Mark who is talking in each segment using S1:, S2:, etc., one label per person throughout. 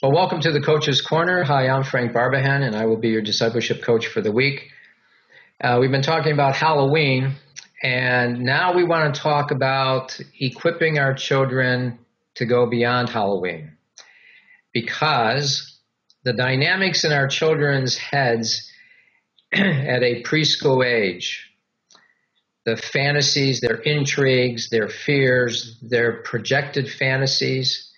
S1: Well, welcome to the Coach's Corner. Hi, I'm Frank Barbehenn, and I will be your discipleship coach for the week. We've been talking about Halloween, and now we want to talk about equipping our children to go beyond Halloween, because the dynamics in our children's heads at a preschool age, the fantasies, their intrigues, their fears, their projected fantasies,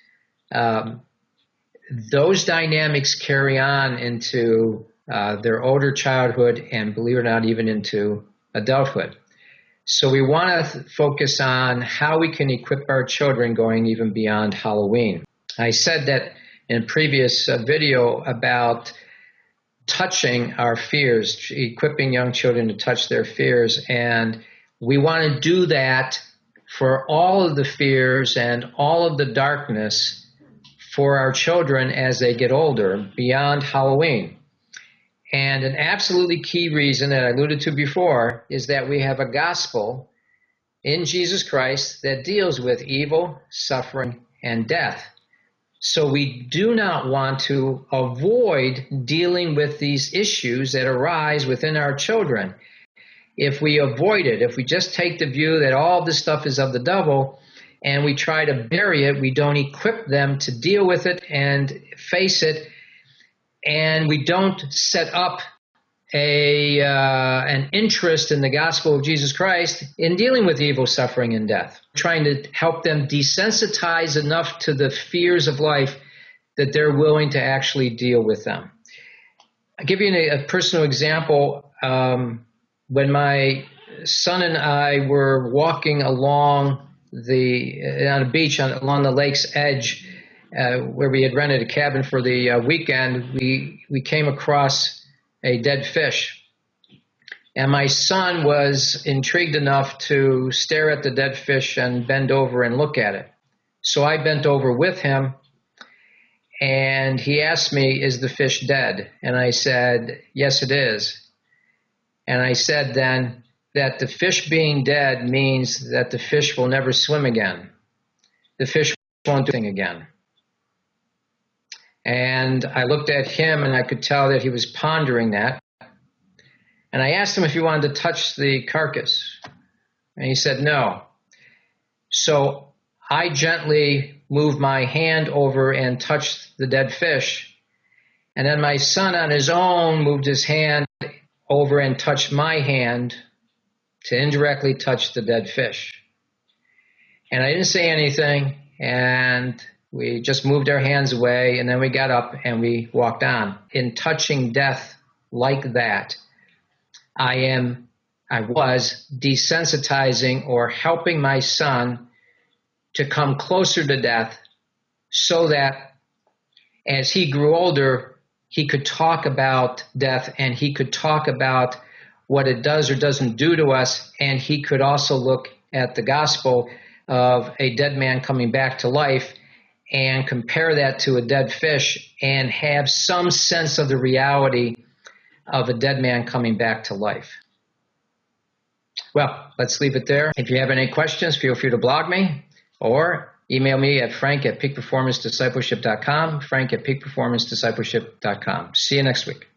S1: those dynamics carry on into their older childhood and, believe it or not, even into adulthood. So we want to focus on how we can equip our children going even beyond Halloween. I said that in a previous video about touching our fears, equipping young children to touch their fears, and we want to do that for all of the fears and all of the darkness for our children as they get older beyond Halloween. And an absolutely key reason that I alluded to before is that we have a gospel in Jesus Christ that deals with evil, suffering, and death. So we do not want to avoid dealing with these issues that arise within our children. If we avoid it, if we just take the view that all this stuff is of the devil and we try to bury it, we don't equip them to deal with it and face it, and we don't set up an interest in the gospel of Jesus Christ in dealing with evil, suffering, and death, trying to help them desensitize enough to the fears of life that they're willing to actually deal with them. I'll give you a personal example. When my son and I were walking along on a beach along the lake's edge, where we had rented a cabin for the weekend, we came across a dead fish. And my son was intrigued enough to stare at the dead fish and bend over and look at it. So I bent over with him, and he asked me, "Is the fish dead?" And I said, "Yes, it is." And I said then that the fish being dead means that the fish will never swim again. The fish won't do anything again. And I looked at him, and I could tell that he was pondering that. And I asked him if he wanted to touch the carcass. And he said no. So I gently moved my hand over and touched the dead fish. And then my son on his own moved his hand over and touched my hand to indirectly touch the dead fish. And I didn't say anything, and we just moved our hands away, and then we got up and we walked on. In touching death like that, I was desensitizing or helping my son to come closer to death so that as he grew older, he could talk about death, and he could talk about what it does or doesn't do to us, and he could also look at the gospel of a dead man coming back to life and compare that to a dead fish and have some sense of the reality of a dead man coming back to life. Well, let's leave it there. If you have any questions, feel free to blog me or email me at frank@peakperformancediscipleship.com, frank@peakperformancediscipleship.com. See you next week.